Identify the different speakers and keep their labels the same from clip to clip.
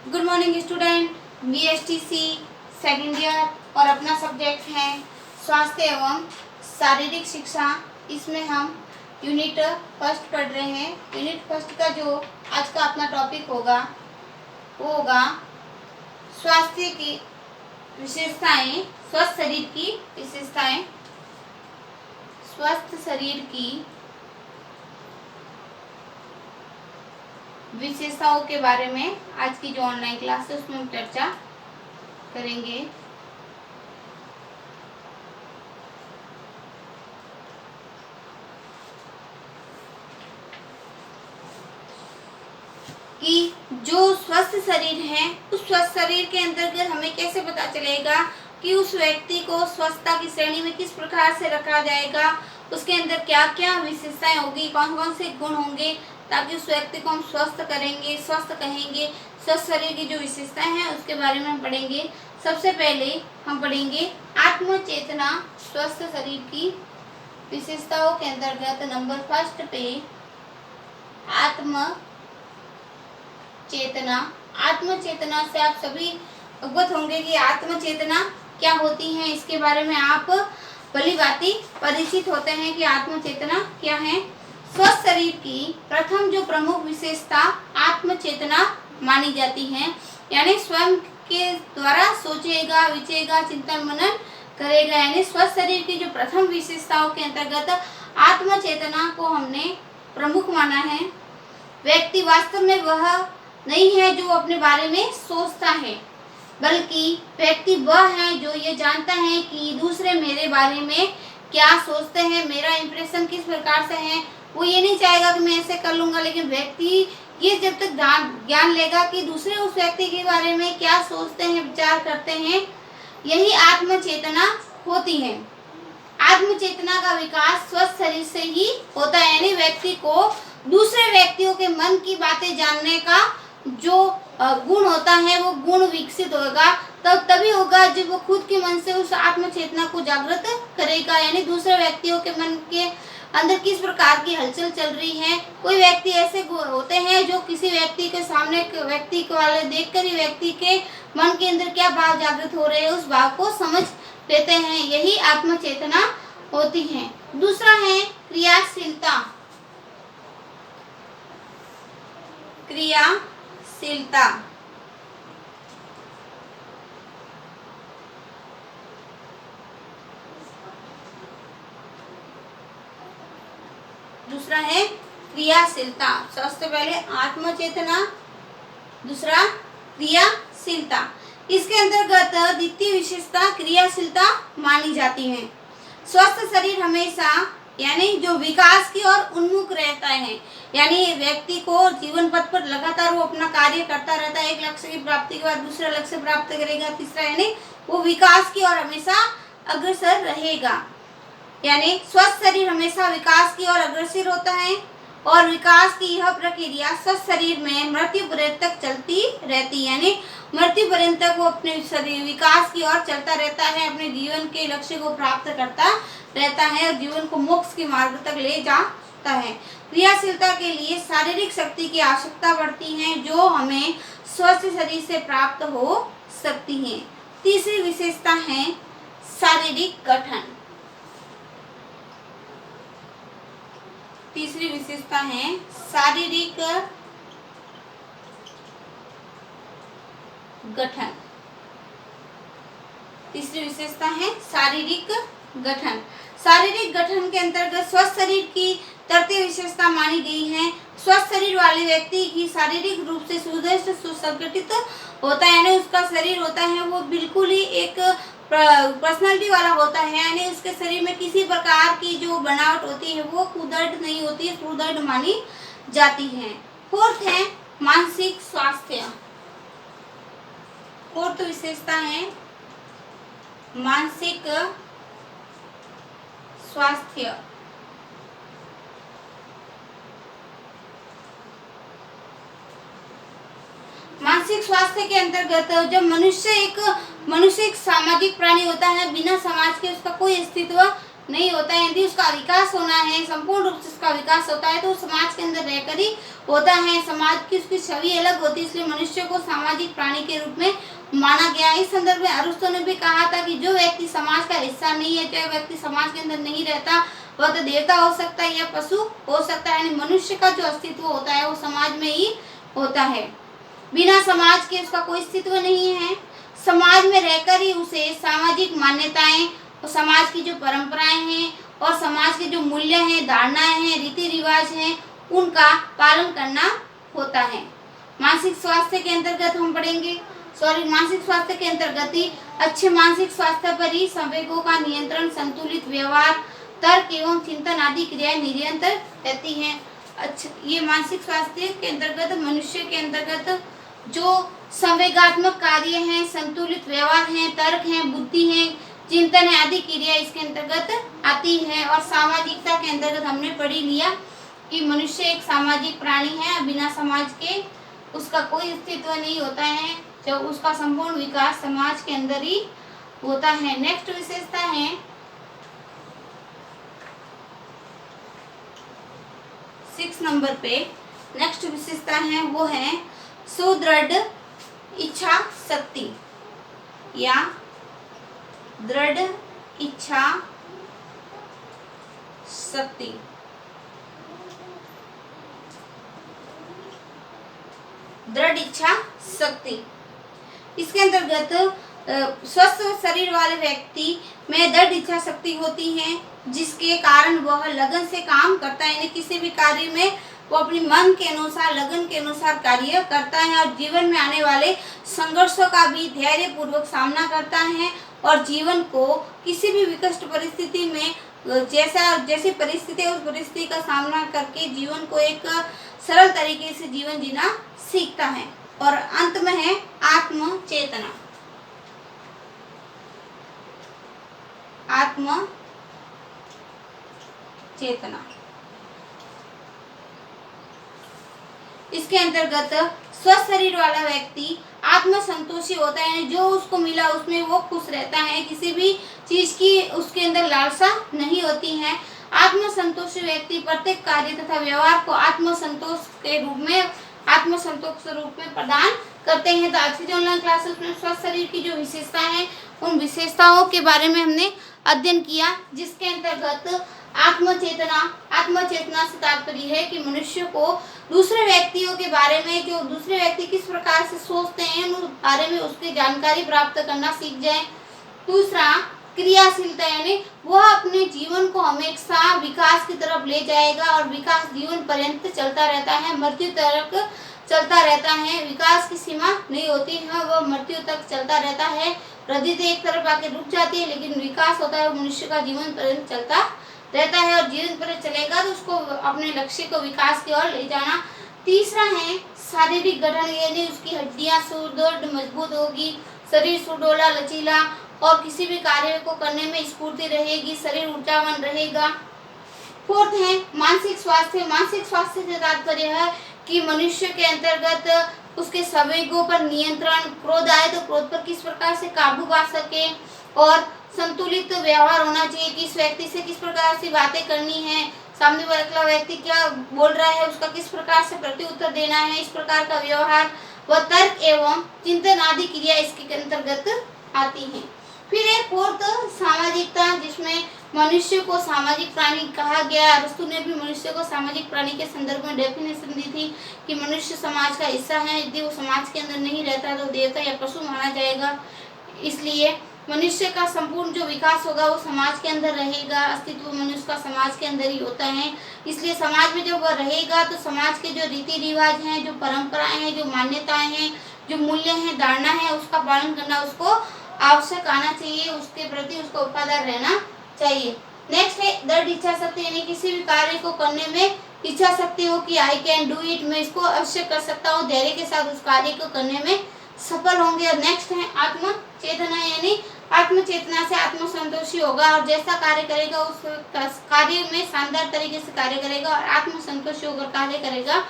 Speaker 1: Good morning student. BSTC second year और अपना subject है स्वास्थ्य एवं शारीरिक शिक्षा। इसमें हम यूनिट फर्स्ट पढ़ रहे हैं। यूनिट फर्स्ट का जो आज का अपना टॉपिक होगा वो होगा स्वास्थ्य की विशेषताएं, स्वस्थ शरीर की विशेषताएं, स्वस्थ शरीर की विशेषताओं के बारे में आज की जो ऑनलाइन क्लास है उसमें हम चर्चा करेंगे। कि जो स्वस्थ शरीर है उस स्वस्थ शरीर के अंतर्गत हमें कैसे पता चलेगा कि उस व्यक्ति को स्वस्थता की श्रेणी में किस प्रकार से रखा जाएगा, उसके अंदर क्या क्या विशेषताएं होगी, कौन कौन से गुण होंगे, ताकि उस व्यक्ति को हम स्वस्थ करेंगे, स्वस्थ कहेंगे। स्वस्थ शरीर की जो विशेषताएं हैं उसके बारे में हम पढ़ेंगे। सबसे पहले हम पढ़ेंगे आत्म चेतना। स्वस्थ शरीर की विशेषताओं के अंतर्गत नंबर फर्स्ट पे आत्म चेतना। आत्म चेतना से आप सभी अवगत होंगे कि आत्म चेतना क्या होती है। इसके बारे में आप भली भांति परिचित होते हैं कि आत्म चेतना क्या है। स्वस्थ शरीर की प्रथम जो प्रमुख विशेषता आत्म चेतना मानी जाती है, यानी स्वयं के द्वारा सोचेगा, विचेगा, चिंतन मनन करेगा। यानी स्वस्थ शरीर की जो प्रथम विशेषताओं के अंतर्गत आत्म चेतना को हमने प्रमुख माना है। व्यक्ति वास्तव में वह नहीं है जो अपने बारे में सोचता है, बल्कि व्यक्ति वह है जो ये जानता है कि दूसरे मेरे बारे में क्या सोचते हैं, मेरा इंप्रेशन किस प्रकार से है। वो ये नहीं चाहेगा कि मैं ऐसे कर लूँगा, लेकिन व्यक्ति ये जब तक ज्ञान लेगा कि दूसरे उस व्यक्ति के बारे में क्या सोचते हैं, विचार करते हैं, यही आत्म चेतना होती है। आत्म चेतना का विकास स्वस्थ शरीर से ही होता है, यानी व्यक्ति को दूसरे व्यक्तियों के मन की बातें जानने का जो गुण होता है वो गुण विकसित होगा, तभी होगा जब वो खुद के मन से उस आत्म चेतना को जागृत करेगा। यानी दूसरे व्यक्तियों के मन के अंदर किस प्रकार की हलचल चल रही है। कोई व्यक्ति ऐसे होते हैं जो किसी व्यक्ति के सामने व्यक्ति को वाले देखकर ही व्यक्ति के मन के अंदर क्या भाव जागृत हो रहे हैं उस भाव को समझ लेते हैं। यही आत्म चेतना होती है। दूसरा है क्रियाशीलता। क्रियाशीलता दूसरा है क्रियाशीलता। सबसे पहले आत्म चेतना, दूसरा क्रियाशीलता। इसके अंतर्गत द्वितीय विशेषता क्रियाशीलता मानी जाती है। स्वस्थ शरीर हमेशा यानी जो विकास की ओर उन्मुख रहता है, यानी व्यक्ति को जीवन पथ पर लगातार वो अपना कार्य करता रहता है। एक लक्ष्य की प्राप्ति के बाद दूसरा लक्ष्य प्राप्त करेगा, तीसरा यानी वो विकास की ओर हमेशा अग्रसर रहेगा। यानी स्वस्थ शरीर हमेशा विकास की ओर अग्रसर होता है और विकास की यह प्रक्रिया स्वस्थ शरीर में मृत्यु पर्यंत तक चलती रहती है। यानी मृत्यु पर्यंत तक वो अपने शरीर विकास की ओर चलता रहता है, अपने जीवन के लक्ष्य को प्राप्त करता रहता है और जीवन को मोक्ष के मार्ग तक ले जाता है। क्रियाशीलता के लिए शारीरिक शक्ति की आवश्यकता पड़ती है जो हमें स्वस्थ शरीर से प्राप्त हो सकती है। तीसरी विशेषता है शारीरिक गठन। तीसरी विशेषता है शारीरिक गठन। तीसरी विशेषता है शारीरिक गठन। शारीरिक गठन के अंतर्गत स्वस्थ शरीर की तृतीय विशेषता मानी गई है। स्वस्थ शरीर वाले व्यक्ति की शारीरिक रूप से सुदृढ़ सुसंगठित होता है, यानी उसका शरीर होता है वो बिल्कुल ही एक पर्सनालिटी वाला होता है, यानी उसके शरीर में किसी प्रकार की जो बनावट होती है वो कुदृढ़ नहीं होती, सुदृढ़ मानी जाती है। फोर्थ है मानसिक स्वास्थ्य। फोर्थ विशेषता है मानसिक स्वास्थ्य। मानसिक स्वास्थ्य के अंतर्गत जब मनुष्य एक सामाजिक प्राणी होता है, बिना समाज के उसका कोई अस्तित्व नहीं होता है। यदि उसका विकास होना है, संपूर्ण रूप से उसका विकास होता है, तो समाज के अंदर रहकर ही होता है। समाज की उसकी छवि अलग होती है, इसलिए मनुष्य को सामाजिक प्राणी के रूप में माना गया। इस संदर्भ में अरिस्टो ने भी कहा था कि जो व्यक्ति समाज का हिस्सा नहीं है, जो व्यक्ति समाज के अंदर नहीं रहता, वह तो देवता हो सकता है या पशु हो सकता है, यानी मनुष्य का जो अस्तित्व होता है वो समाज में ही होता है। बिना समाज के उसका कोई अस्तित्व नहीं है। समाज में रहकर ही उसे सामाजिक मान्यताएं और समाज की जो परंपराएं हैं और समाज के जो मूल्य हैं, धारणाएं हैं, रीति रिवाज हैं, उनका पालन करना होता है। मानसिक स्वास्थ्य के अंतर्गत हम पढ़ेंगे, मानसिक स्वास्थ्य के अंतर्गत ही अच्छे मानसिक स्वास्थ्य पर ही संवेगों का नियंत्रण, संतुलित व्यवहार, तर्क एवं चिंतन आदि क्रियाएं निरंतर रहती हैं। अच्छा, ये मानसिक स्वास्थ्य के अंतर्गत मनुष्य के अंतर्गत जो संवेगात्मक कार्य हैं, संतुलित व्यवहार हैं, तर्क हैं, बुद्धि है, चिंतन है आदि क्रिया इसके अंतर्गत आती है। और सामाजिकता के अंतर्गत हमने पढ़ी लिया कि मनुष्य एक सामाजिक प्राणी है, बिना समाज के उसका कोई अस्तित्व नहीं होता है, जब उसका संपूर्ण विकास समाज के अंदर ही होता है। नेक्स्ट विशेषता है 6 नंबर पे, नेक्स्ट विशेषता है वो है सुदृढ़ इच्छा शक्ति या दृढ़ इच्छा शक्ति। दृढ़ इच्छा शक्ति इसके अंतर्गत स्वस्थ शरीर वाले व्यक्ति में दृढ़ इच्छा शक्ति होती है, जिसके कारण वह लगन से काम करता है, यानी किसी भी कार्य में वो अपनी मन के अनुसार, लगन के अनुसार कार्य करता है और जीवन में आने वाले संघर्षों का भी धैर्य पूर्वक सामना करता है और जीवन को किसी भी विकट परिस्थिति में जैसी परिस्थिति है उस परिस्थिति का सामना करके जीवन को एक सरल तरीके से जीवन जीना सीखता है। और अंत में है आत्म चेतना। आत्म चेतना इसके अंतर्गत स्वस्थ शरीर वाला व्यक्ति आत्म संतोषी होता है, जो उसको मिला उसमें वो खुश रहता है, किसी भी चीज की उसके अंदर लालसा नहीं होती है। आत्म संतोषी व्यक्ति प्रत्येक कार्य तथा व्यवहार को आत्म संतोष के रूप में प्रदान करते हैं। तो आज की जो ऑनलाइन क्लासेस में स्वस्थ शरीर की जो विशेषता है उन विशेषताओं के बारे में हमने अध्ययन किया, जिसके अंतर्गत आत्मचेतना से तात्पर्य है कि मनुष्य को दूसरे व्यक्तियों के बारे में, जो दूसरे व्यक्ति किस प्रकार से सोचते हैं उस बारे में उसकी जानकारी प्राप्त करना सीख जाए। दूसरा क्रियाशीलता, यानी वह अपने जीवन को हमेशा विकास की तरफ ले जाएगा और विकास जीवन पर्यंत चलता रहता है, मृत्यु तक चलता रहता है। विकास की सीमा नहीं होती है, वह मृत्यु तक चलता रहता है। वृद्धि तो एक तरफ आके रुक जाती है, लेकिन विकास होता है वो मनुष्य का जीवन पर्यंत चलता रहता है और जीवन पर चलेगा तो उसको अपने लक्ष्य को विकास की ओर ले जाना। तीसरा है शारीरिक गठन, यानी उसकी हड्डियां सुदृढ़ मजबूत होगी, शरीर सुडौला लचीला और किसी भी कार्य को करने में स्फूर्ति रहेगी, शरीर ऊर्जावान रहेगा। फोर्थ है मानसिक स्वास्थ्य। मानसिक स्वास्थ्य से तात्पर्य है कि मनुष्य के अंतर्गत उसके संवेगों पर नियंत्रण, क्रोध आए तो क्रोध पर किस प्रकार से काबू पा सके और संतुलित व्यवहार होना चाहिए, किस व्यक्ति से किस प्रकार से बातें करनी है, सामने वाला व्यक्ति क्या बोल रहा है उसका किस प्रकार से प्रत्युत्तर देना है, इस प्रकार का व्यवहार व तर्क एवं चिंतन आदि क्रिया इसके अंतर्गत आती हैं। फिर एक फोर्थ सामाजिकता, जिसमें मनुष्य को सामाजिक प्राणी कहा गया। अरिस्टो ने भी मनुष्य को सामाजिक प्राणी के संदर्भ में डेफिनेशन दी थी कि मनुष्य समाज का हिस्सा है, यदि वो समाज के अंदर नहीं रहता तो देवता या पशु माना जाएगा। इसलिए मनुष्य का संपूर्ण जो विकास होगा वो समाज के अंदर रहेगा, अस्तित्व मनुष्य का समाज के अंदर ही होता है। इसलिए समाज में जब वह रहेगा तो समाज के जो रीति रिवाज हैं, जो परंपराएं हैं, जो मान्यताएं हैं, जो मूल्य हैं, धारणा है, उसका पालन करना उसको आवश्यक आना चाहिए, उसके प्रति उसको वफादार रहना चाहिए। नेक्स्ट है दृढ़ इच्छा शक्ति, यानी किसी भी कार्य को करने में इच्छा शक्ति हो कि आई कैन डू इट, मैं इसको अवश्य कर सकता हूँ, धैर्य के साथ उस कार्य को करने में सफल होंगे। और नेक्स्ट है आत्म चेतना, यानी आत्म चेतना से आत्मसंतोषी होगा और जैसा कार्य करेगा उस कार्य में शानदार तरीके से कार्य करेगा और आत्मसंतोषी होकर कार्य करेगा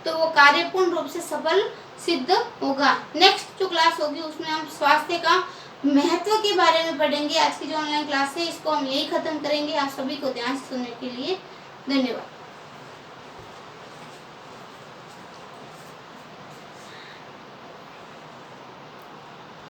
Speaker 1: तो वो कार्य पूर्ण रूप से सफल सिद्ध होगा। नेक्स्ट जो क्लास होगी उसमें हम स्वास्थ्य का महत्व के बारे में पढ़ेंगे। आज की जो ऑनलाइन क्लास है इसको हम यही खत्म करेंगे। आप सभी को ध्यान से सुनने के लिए धन्यवाद।